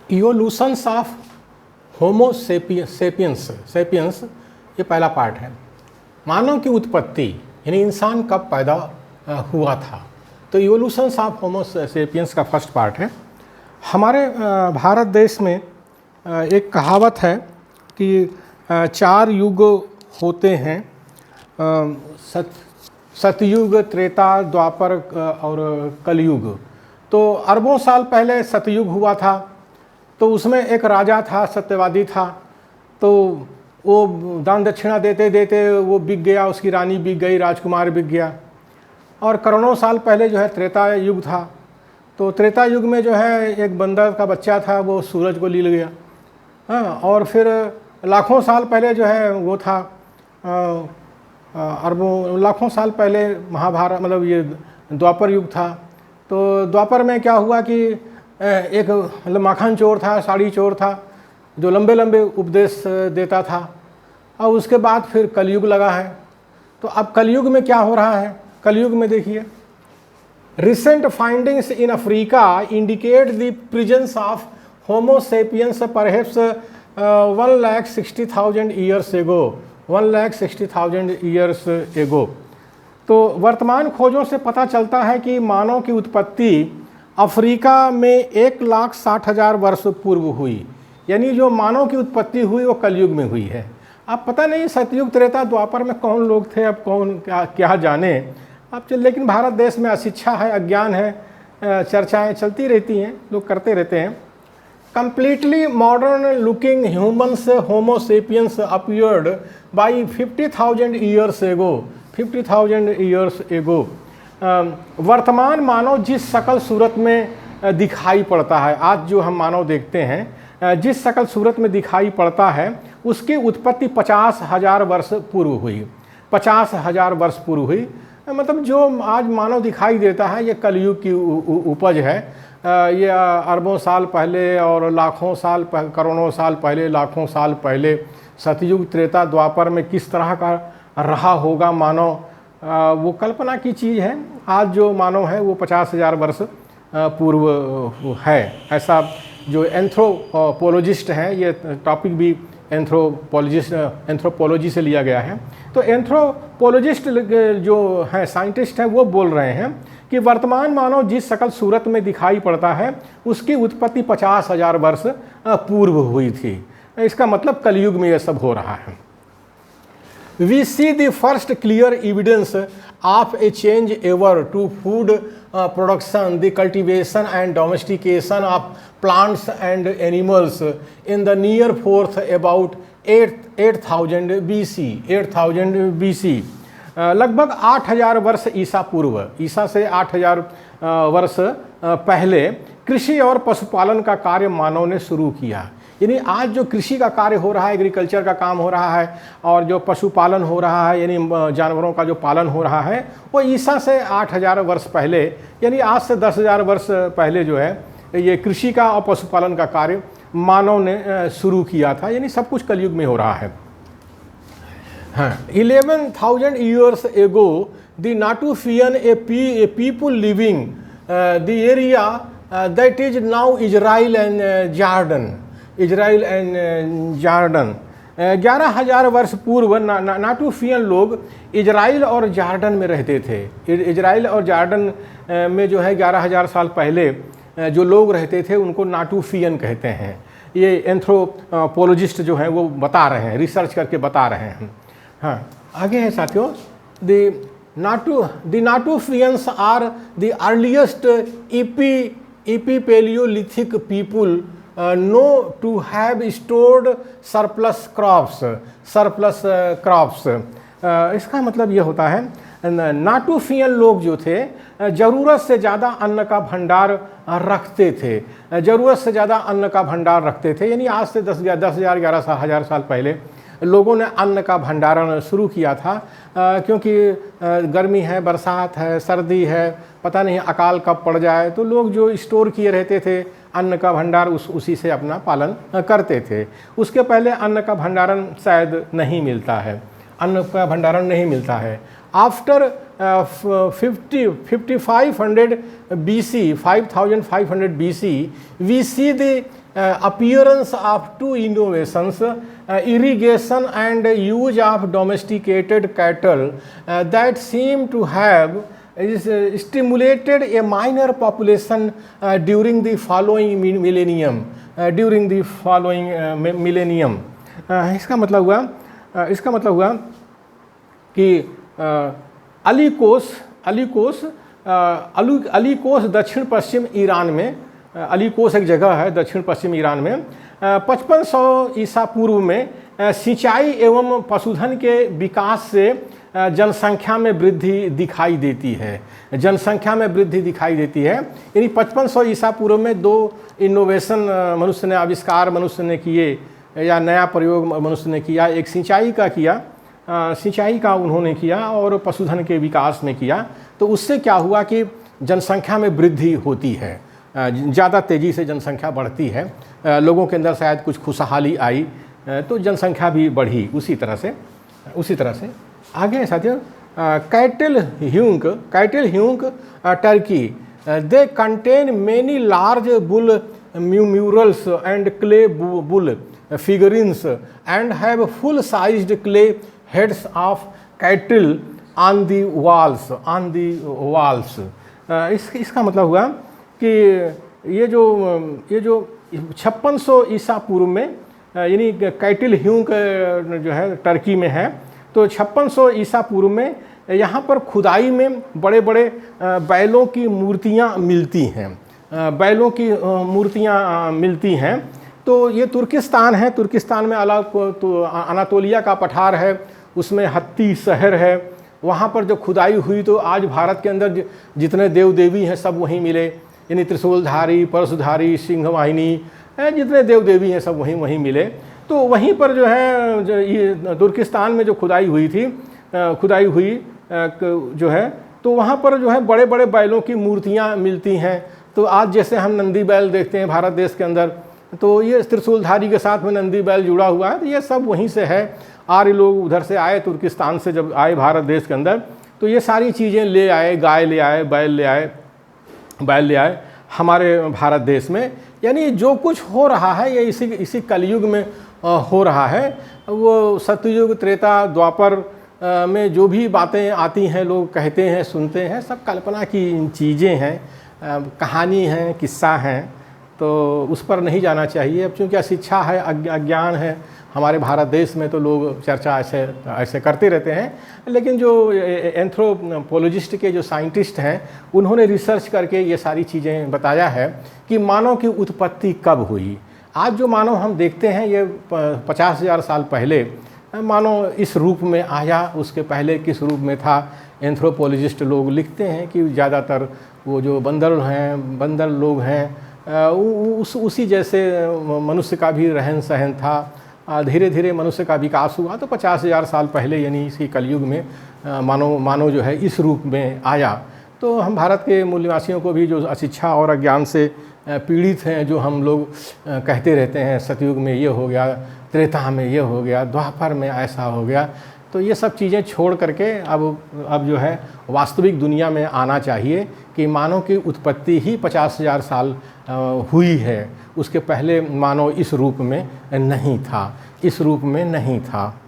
Evolutions of homo sapiens sapiens ये पहला part है। मानव की उत्पत्ति यानी इंसान कब पैदा हुआ था, तो इवोल्यूशंस ऑफ होमो सेपियंस का फर्स्ट पार्ट है। हमारे भारत देश में एक कहावत है कि 4 युग होते हैं, सतयुग, त्रेता, द्वापर और कलयुग। तो अरबों साल पहले सतयुग हुआ था, तो उसमें एक राजा था, सत्यवादी था, तो वो दान दक्षिणा देते देते वो बिक गया, उसकी रानी बिक गई, राजकुमार बिक गया। और करोड़ों साल पहले जो है त्रेता युग था, तो त्रेता युग में जो है एक बंदर का बच्चा था, वो सूरज को ले गया। हाँ, और फिर लाखों साल पहले जो है वो था, अरबों लाखों साल पहले महाभारत मतलब ये द्वापर युग था। तो द्वापर में क्या हुआ कि एक मतलब माखन चोर था, साड़ी चोर था, जो लंबे लंबे उपदेश देता था। और उसके बाद फिर कलयुग लगा है। तो अब कलयुग में क्या हो रहा है? कलयुग में देखिए, recent findings in Africa indicate the presence of homo sapiens perhaps 1,60,000 years ago 1,60,000 years ago. तो वर्तमान खोजों से पता चलता है कि मानव की उत्पत्ति अफ्रीका में 1,60,000 वर्ष पूर्व हुई। यानी जो मानव की उत्पत्ति हुई वो कलयुग में हुई है। अब पता नहीं सतयुग, त्रेता, द्वापर में कौन लोग थे, अब कौन क्या जाने। अब लेकिन भारत देश में अशिक्षा है, अज्ञान है, चर्चाएं चलती रहती हैं, लोग करते रहते हैं। Completely modern looking humans homo sapiens appeared by 50,000 years ago 50,000 years ago. वर्तमान मानव जिस शकल सूरत में दिखाई पड़ता है, आज जो हम मानव देखते हैं, जिस शकल सूरत में दिखाई पड़ता है, उसकी उत्पत्ति 50,000 वर्ष पूर्व हुई। 50,000 वर्ष पूर्व हुई। मतलब जो आज मानव दिखाई देता है ये कलयुग की उपज है। ये अरबों साल पहले और लाखों साल करोड़ों साल पहले, लाखों साल पहले सतयुग, त्रेता, द्वापर में किस तरह का रहा होगा मानव, वो कल्पना की चीज़ है। आज जो मानव है वो 50,000 वर्ष पूर्व है, ऐसा जो एंथ्रोपोलॉजिस्ट हैं, ये टॉपिक भी एंथ्रोपोलॉजी से लिया गया है। तो एंथ्रोपोलॉजिस्ट जो हैं, साइंटिस्ट हैं, वो बोल रहे हैं कि वर्तमान मानव जिस शकल सूरत में दिखाई पड़ता है उसकी उत्पत्ति 50,000 वर्ष पूर्व हुई थी। इसका मतलब कलयुग में यह सब हो रहा है। We see the first clear evidence of a change ever to food production, the cultivation and domestication of plants and animals in the near fourth about 8,000 BC 8,000 BC। लगभग 8,000 वर्ष ईसा पूर्व, ईसा से 8,000 वर्ष पहले कृषि और पशुपालन का कार्य मानव ने शुरू किया। यानी आज जो कृषि का कार्य हो रहा है, एग्रीकल्चर का काम हो रहा है, और जो पशुपालन हो रहा है, यानी जानवरों का जो पालन हो रहा है, वो ईसा से 8,000 वर्ष पहले, यानी आज से 10,000 वर्ष पहले जो है ये कृषि का और पशुपालन का कार्य मानव ने शुरू किया था। यानी सब कुछ कलयुग में हो रहा है। हाँ, 11,000 years ago the Natufian a people living the area that is now Israel and Jordan. 11,000 वर्ष पूर्व नाटुफियन लोग इजराइल और जॉर्डन में रहते थे। इजराइल और जॉर्डन में जो है 11,000 साल पहले जो लोग रहते थे उनको नाटुफियन कहते हैं। ये एंथ्रोपोलॉजिस्ट जो हैं वो बता रहे हैं, रिसर्च करके बता रहे हैं। हाँ, आगे है साथियों, the Natufians are the earliest epipaleolithic people know to have stored surplus crops. इसका मतलब ये होता है, नाटुफियन लोग जो थे ज़रूरत से ज़्यादा अन्न का भंडार रखते थे, ज़रूरत से ज़्यादा अन्न का भंडार रखते थे। यानी आज से 10,000 11,000 साल पहले लोगों ने अन्न का भंडारण शुरू किया था, क्योंकि गर्मी है, बरसात है, सर्दी है, पता नहीं अकाल कब पड़ जाए, तो लोग जो स्टोर किए रहते थे अन्न का भंडार, उसी से अपना पालन करते थे। उसके पहले अन्न का भंडारण शायद नहीं मिलता है, अन्न का भंडारण नहीं मिलता है। After 5500 BC, 5500 BC, we see the appearance of two innovations, irrigation and use of domesticated cattle that seem to have stimulated a minor population during the following millennium. इसका मतलब हुआ कि अलीकोस दक्षिण पश्चिम ईरान में, अलीकोस एक जगह है दक्षिण पश्चिम ईरान में, 5500 ईसा पूर्व में सिंचाई एवं पशुधन के विकास से जनसंख्या में वृद्धि दिखाई देती है। यानी 5500 ईसा पूर्व में दो इनोवेशन मनुष्य ने, आविष्कार मनुष्य ने किए या नया प्रयोग मनुष्य ने किया। एक सिंचाई का उन्होंने किया और पशुधन के विकास में किया। तो उससे क्या हुआ कि जनसंख्या में वृद्धि होती है, ज़्यादा तेज़ी से जनसंख्या बढ़ती है, लोगों के अंदर शायद कुछ खुशहाली आई तो जनसंख्या भी बढ़ी। उसी तरह से आगे साथियों, Catal Huyuk Turkey, they contain many large bull murals and clay bull figurines and have full sized clay heads of cattle on the walls. इसका मतलब हुआ कि ये जो 5600 ईसा पूर्व में, यानी कैटल ह्यूंक जो है टर्की में है, तो 5600 ईसा पूर्व में यहाँ पर खुदाई में बड़े बड़े बैलों की मूर्तियाँ मिलती हैं। तो ये तुर्किस्तान है, तुर्किस्तान में अलग तो अनातोलिया का पठार है, उसमें हत्ती शहर है। वहाँ पर जो खुदाई हुई तो आज भारत के अंदर जितने देव देवी हैं सब वहीं मिले, यानी त्रिशूलधारी, परशुधारी, सिंहवाहिनी, जितने देव देवी हैं सब वहीं मिले। तो वहीं पर जो है ये तुर्किस्तान में जो खुदाई हुई जो है, तो वहाँ पर जो है बड़े बड़े बैलों की मूर्तियाँ मिलती हैं। तो आज जैसे हम नंदी बैल देखते हैं भारत देश के अंदर, तो ये त्रिशूलधारी के साथ में नंदी बैल जुड़ा हुआ है। तो ये सब वहीं से है। आर्य लोग उधर से आए, तुर्किस्तान से जब आए भारत देश के अंदर, तो ये सारी चीज़ें ले आए, गाय ले आए, बैल ले आए हमारे भारत देश में। यानी जो कुछ हो रहा है ये इसी कलयुग में हो रहा है। वो सतयुग, त्रेता, द्वापर में जो भी बातें आती हैं, लोग कहते हैं, सुनते हैं, सब कल्पना की चीज़ें हैं, कहानी हैं, किस्सा हैं। तो उस पर नहीं जाना चाहिए। अब चूँकि अशिक्षा है, अज्ञान है हमारे भारत देश में, तो लोग चर्चा ऐसे करते रहते हैं। लेकिन जो एंथ्रोपोलॉजिस्ट के जो साइंटिस्ट हैं, उन्होंने रिसर्च करके ये सारी चीज़ें बताया है कि मानव की उत्पत्ति कब हुई। आज जो मानव हम देखते हैं ये 50,000 साल पहले मानव इस रूप में आया, उसके पहले किस रूप में था। एंथ्रोपोलॉजिस्ट लोग लिखते हैं कि ज़्यादातर वो जो बंदर लोग हैं उसी जैसे मनुष्य का भी रहन सहन था। धीरे धीरे मनुष्य का विकास हुआ तो 50,000 साल पहले, यानी इसी कलयुग में मानव जो है इस रूप में आया। तो हम भारत के मूल निवासियों को भी जो अशिक्षा और अज्ञान से पीड़ित हैं, जो हम लोग कहते रहते हैं सतयुग में ये हो गया, त्रेता में ये हो गया, द्वापर में ऐसा हो गया, तो ये सब चीज़ें छोड़ करके अब जो है वास्तविक दुनिया में आना चाहिए कि मानव की उत्पत्ति ही 50,000 साल हुई है। उसके पहले मानव इस रूप में नहीं था।